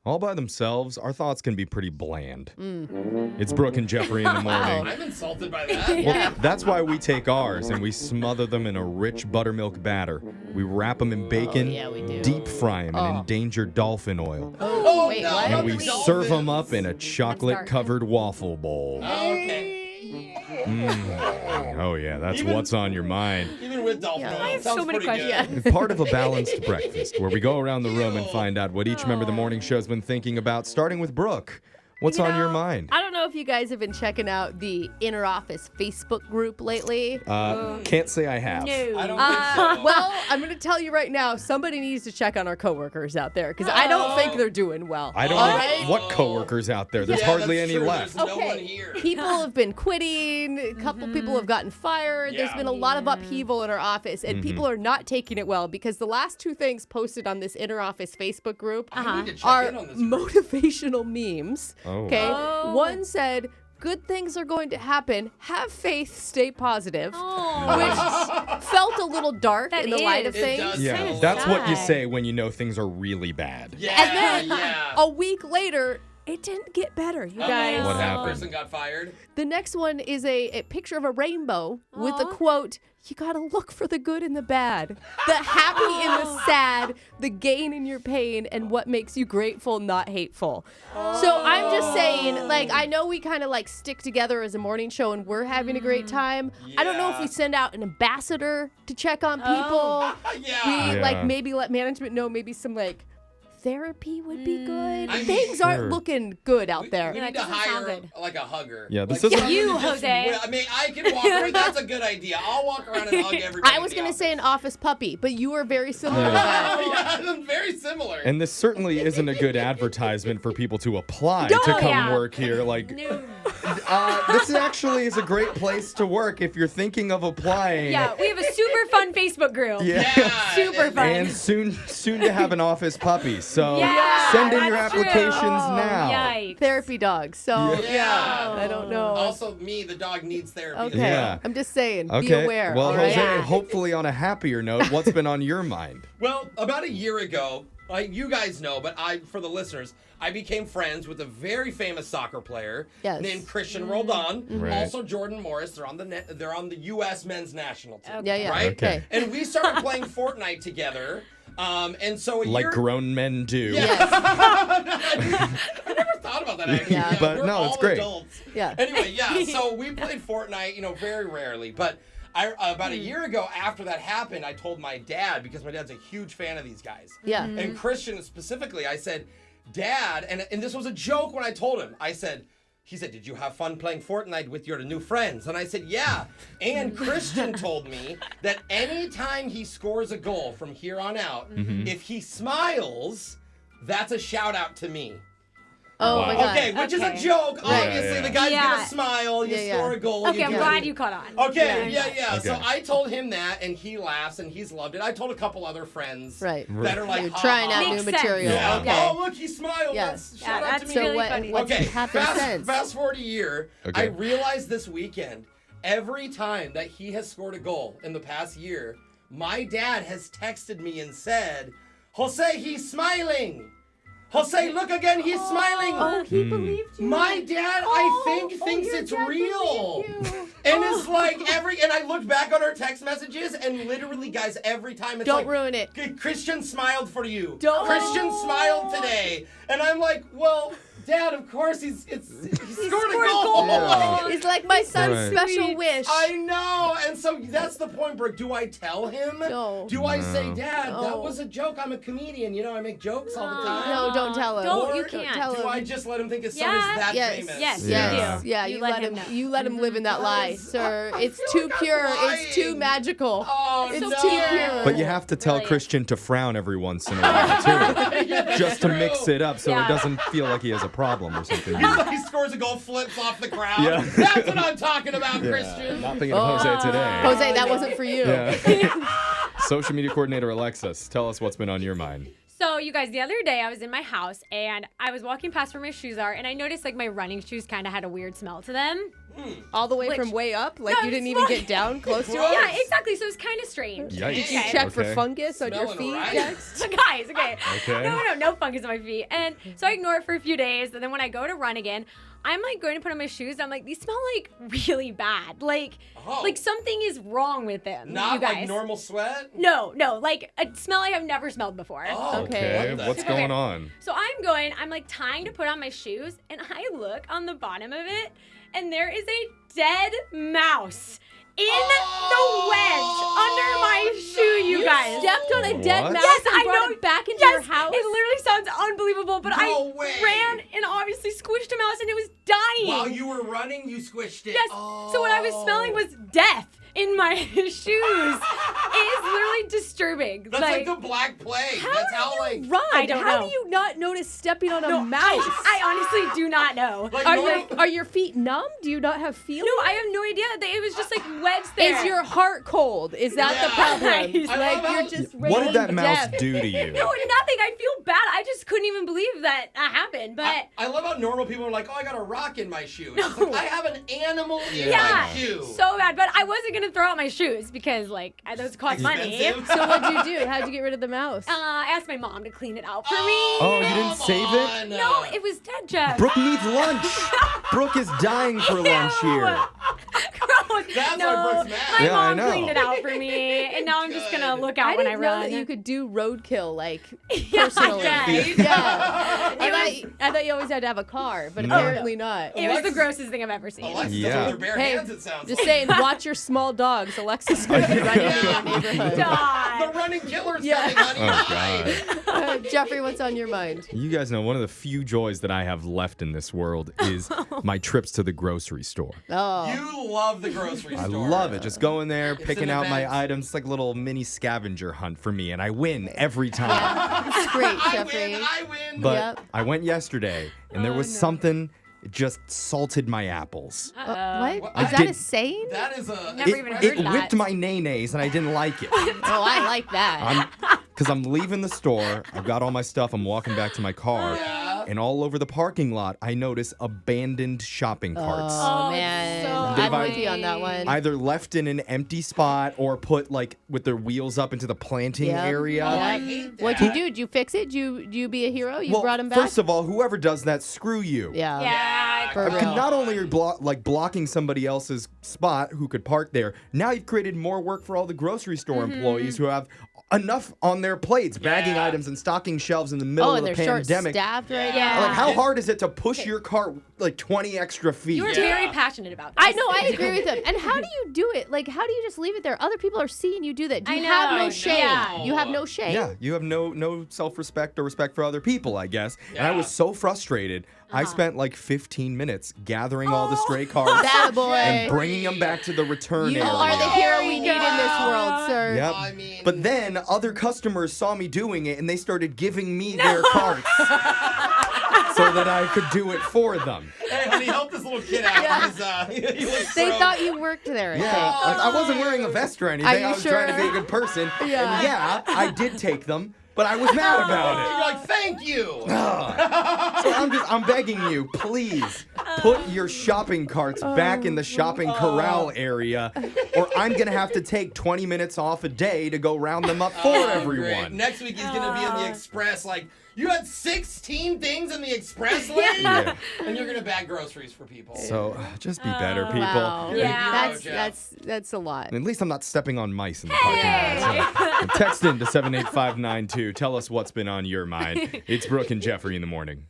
All by themselves, our thoughts can be pretty bland. It's Brooke and Jeffrey in the morning. I'm insulted by that. Well, that's why we take ours and we smother them in a rich buttermilk batter. We wrap them in bacon, we do. deep fry them in endangered dolphin oil. Oh, Wait, no. what? And we Dolphins. serve them up in a chocolate-covered waffle bowl. Oh, okay. Oh, yeah, that's what's on your mind. Even with dolphin oil, I have sounds so many pretty questions. good. Part of a balanced breakfast where we go around the room and find out what each member of the morning show's been thinking about, starting with Brooke. What's on your mind? I don't know if you guys have been checking out the Inner Office Facebook group lately. Can't say I have. I don't think so. Well, I'm going to tell you right now, somebody needs to check on our coworkers out there because I don't think they're doing well. I don't know what coworkers out there. There's Yeah, hardly that's any true. left. There's no one here. People have been quitting. A couple people have gotten fired. There's Yeah. been a lot of upheaval in our office, and people are not taking it well because the last two things posted on this Inner Office Facebook group I need to check are in on this group. motivational memes. Oh. Okay. One said, "Good things are going to happen. Have faith. Stay positive." Which felt a little dark That in the light of is. It things. does. Yeah, Kinda that's what you sad. say when you know things are really bad. Yeah, And then yeah. a week later, it didn't get better, you guys. What That happened? person got fired. The next one is a picture of a rainbow with the quote, "You gotta look for the good and the bad, the happy and the sad, the gain in your pain, and what makes you grateful, not hateful." So I'm just saying, like, I know we kind of like stick together as a morning show and we're having a great time. I don't know if Yeah. we send out an ambassador to check on people. Yeah. We like Yeah. maybe let management know maybe some like therapy would be good. I mean, Things aren't Sure. looking good out there. We Yeah, need that to doesn't sound hire good. like a hugger. Yeah, this Like, isn't- someone You, to just- Jose. I mean, I can walk around. That's a good idea. I'll walk around and hug everybody. I was in the going to say office. an office puppy, but you were very similar to that. Yeah, very similar. And this certainly isn't a good advertisement for people to apply to come yeah. work here. Like, this actually is a great place to work if you're thinking of applying. Yeah, we have a super fun Facebook group. Yeah. Super fun. And soon to have an office puppy. So Yeah, send in your that's true. applications Oh, now. Yikes. Therapy dog. So, Yeah. I don't know. Also, me, the dog needs therapy. Okay. Yeah. I'm just saying, be Okay. aware. Well, all right? Jose, hopefully on a happier note, what's been on your mind? Well, about a year ago, you guys know, but for the listeners, I became friends with a very famous soccer player Yes. named Christian Roldan. Right. Also, Jordan Morris. They're on the U.S. men's national team. Yeah, yeah. Right? Okay. And we started playing Fortnite together. And so Like year. grown men do. Yes. I never thought about that actually. Yeah. But we're no, all it's great. Adults. Yeah. Anyway, yeah. So we played Fortnite, very rarely. But about a year ago, after that happened, I told my dad because my dad's a huge fan of these guys. Yeah. And Christian specifically, I said, "Dad," and this was a joke when I told him. He said, "Did you have fun playing Fortnite with your new friends?" And I said, "Yeah." And Christian told me that anytime he scores a goal from here on out, if he smiles, that's a shout out to me. Oh, Wow. my God. Okay, which is a Okay. joke. Yeah, Obviously, yeah. the guy's Yeah. gonna smile. You Yeah, score yeah. a goal. Okay, I'm you glad you caught on. Okay, yeah. So Okay. I told him that, and he laughs, and he's loved it. I told a couple other friends Right. that are like, You're "Ha, trying ha, out ha." new Makes sense. material. Yeah. Okay. Oh, look, he smiled. Yeah. That's shout out that's to me. So really what, funny. what's Okay, happened since? fast forward a year. Okay. I realized this weekend, every time that he has scored a goal in the past year, my dad has texted me and said, "Jose, he's smiling. Jose, look again, he's smiling." Oh, he believed you. My dad, I think, thinks your it's dad real. believed you. And it's like and I looked back on our text messages, and literally, guys, every time it's Don't like, ruin it. Christian smiled for you. Don't- Christian smiled today. And I'm like, well, Dad, of course he scored a goal. Yeah. It's like my son's Right. special Sweet. wish. I know. And so that's the point, Brooke. Do I tell him? No. Do I say, Dad, that No. was a joke? I'm a comedian. I make jokes all the time. No, don't tell him. Don't, you Or can't. tell Do him. I just let him think his son Yeah. is that Yes. famous? Yes, Yeah. you do. Yeah, You you let let him him. know. You let him live in that lie, Guys, sir. I It's feel too like I'm pure. It's too lying. magical. Oh, It's no. too pure. But you have to tell Brilliant. Christian to frown every once in a while, too. Yeah, Just to true. mix it up so Yeah. it doesn't feel like he has a problem or something. He scores a goal, flips off the crowd. Yeah. That's what I'm talking about, Christian. Not thinking of Jose today. Jose, that wasn't for you. Yeah. Social media coordinator Alexis, tell us what's been on your mind. So, you guys, the other day I was in my house and I was walking past where my shoes are and I noticed like my running shoes kind of had a weird smell to them. All the way Like- from way up? Like No, you didn't it's even like- get down close to Gross. it? Yeah, exactly. So it's kind of strange. Yikes. Did you Okay. check for Okay. fungus on your Smelling feet right. next? Guys, okay. Okay. No fungus on my feet. And so I ignore it for a few days. And then when I go to run again, I'm like going to put on my shoes. And I'm like, these smell like really bad. Like something is wrong with them. Not you guys. like normal sweat? No, like a smell I have never smelled before. Oh, Okay. what the What's heck? going on? So I'm like tying to put on my shoes, and I look on the bottom of it, and there is a dead mouse in the wedge under my shoe, you guys. Stepped on a dead What? mouse Yes, and I brought know. it back into Yes, your house? it literally sounds unbelievable, but No I way. ran and obviously squished a mouse, and it was dying. While you were running, you squished it. Yes. So what I was smelling was death in my shoes. It is literally disturbing. That's like the Black Plague. That's how like. Run. I don't How know. do you not notice stepping on a No, mouse? I honestly do not know. Like Are your feet numb? Do you not have feeling? No, I have no idea. It was just like wedged there. Is your heart cold? Is that the Yeah. problem? I Like love how- you're just What did that raining mouse death. do to you? No, nothing. I feel bad. I just couldn't even believe that happened. But I love how normal people are like, oh, I got a rock in my shoe. It's just like, I have an animal in yeah, my shoe. so bad. But I wasn't gonna throw out my shoes because like those cost money. Expensive. So what'd you do? How'd you get rid of the mouse? I asked my mom to clean it out for me. Oh, you didn't come save it? on. No, it was dead, Jeff. Brooke needs lunch. Brooke is dying for lunch here. Gross. That's no, why Brooke's mad. my Yeah, I mom know. cleaned it out for me, and now I'm just gonna Good. look out when I didn't know run. that you could do roadkill like Yeah, personally. right? Yeah. I thought you always had to have a car, but No. apparently not. It was the Alexis- grossest thing I've ever seen. Alexis Yeah. does it with her bare Hey, hands, it sounds Just like. saying, watch your small dogs. Alexis might be running in your neighborhood. God. The running killer's Yeah. coming, honey. Oh, God. Jeffrey, what's on your mind? You guys know one of the few joys that I have left in this world is my trips to the grocery store. Oh. You love the grocery I store. love it. Just going there, picking an out my event. items. It's like a little mini scavenger hunt for me, and I win every time. It's great, I Jeffrey. win, I win. But Yep. I went yesterday, and there was no. something, it just salted my apples. What? Well, Is I that did- a saying? that is a. Never It, even it heard that. whipped my nays, and I didn't like it. Oh, I like that. Because I'm leaving the store, I've got all my stuff, I'm walking back to my car, Yeah. and all over the parking lot, I notice abandoned shopping carts. Oh, Oh, man. so I'm with annoying. you on that one. Either left in an empty spot or put like with their wheels up into the planting Yep. area. Oh, I Yep. hate that. What'd you do? Did you fix it? Did you be a hero? You Well, brought him back? first of all, whoever does that, screw you. yeah. Yeah. For Because real. not only are you blocking somebody else's spot who could park there, now you've created more work for all the grocery store Mm-hmm. employees who have enough on their plates, bagging Yeah. items and stocking shelves in the middle Oh, of and the they're pandemic. short-staffed right Yeah. now. Like, how hard is it to push your cart like 20 extra feet? You were Yeah. very passionate about this. I know, I agree with him. And how do you do it? Like, how do you just leave it there? Other people are seeing you do that. Do I you have know. no shame? Yeah. You have no shame? Yeah, you have no self-respect or respect for other people, I guess. And I Yeah. was so frustrated. I spent like 15 minutes gathering all the stray carts That boy. and bringing them back to the return You area. are the hero we need in this God. world, sir. Yep. I mean- But then other customers saw me doing it and they started giving me their carts so that I could do it for them. Hey, honey, help this little kid out. He looks They so- thought you worked there. I Yeah, think. I wasn't wearing a vest or anything. Are you I was trying to be sure? a good person. Yeah. And yeah, I did take them, but I was mad about it. You're like, thank you. So I'm begging you, please put your shopping carts back in the shopping corral area, or I'm gonna have to take 20 minutes off a day to go round them up for Great. everyone. Next week he's gonna be in the express. Like, you had 16 things in the express lane, Yeah. and you're gonna bag groceries for people. So just be better, people. Wow. You're a Yeah. hero, Jeff. That's a lot. At least I'm not stepping on mice in the parking lot. So text in to 78592. Tell us what's been on your mind. It's Brooke and Jeffrey in the morning.